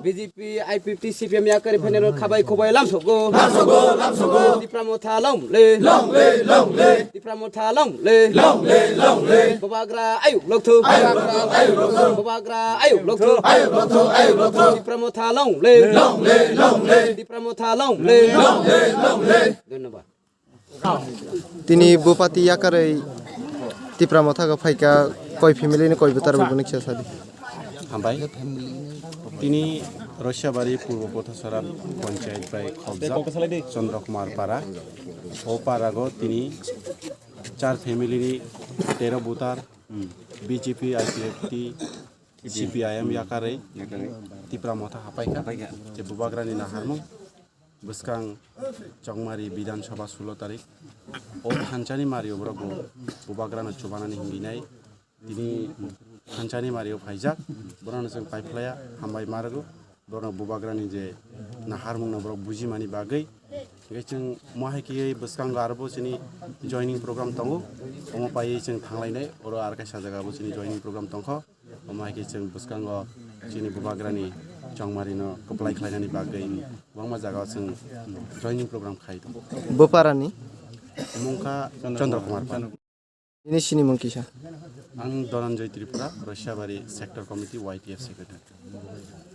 BJP IPP CPM yakari phenero khabai khobai lamsogo dipramo thalong le dipramo thalong le babagra ayu loktu babagra ayu loktu dipramo thalong le dipramo thalong le ধন্যবাদ তিনি বুপাতি আকারে তিপ্রামো থাকা ফাইকা কয় family কয় বেতার বনিক সাদি হামবাই তিনি রশিয়াবাড়ি পূর্ব পথসরা পঞ্চায়েত বাই খবজা চন্দ্রকুমার পাড়া ও পাড়াগো তিনি 4 ফ্যামিলি 13 বুতার বিজেপি আইপিএফটি সিপিআইএম ইয়াকারে তিপ্রামো থাকা ফাইকা যে বুবাগ্রানি নাহারমু বসকাং চংমারি বিধানসভা 16 তারিখ ও হানচানি মারিও ব্রগো বুবাগ্রানো চুবানানি হিঙ্গিনাই তিনি হানচানি মারিও ফাইজাক বরনো जों पाइफ्लाया हामबाय मारगो बरनो बुबाग्रानि जे नाहारमुंनो ब्रग बुजिमानि बागै जों महायकियै बसकांगो आरोबाव जोंनि जयनिं प्रग्राम दंगो अमा पायै जों थांलायनाय अरो आरकायसा जायगाबो जोंनि जयनिं प्रग्राम दंख अमायकि जों बसकांगो जोंनि बुबाग्रानि चंमारिनो कप्लाय खालायनानि बागै गोबां जायगायाव जों जयनिं प्रग्राम खालायदों बोपारानि मुंखा चंद्रकुमार ini sini mungkisa आं धनन्जय त्रिपुरा रशियाबारि सेक्टर कमिटि YTF सेक्रेटारि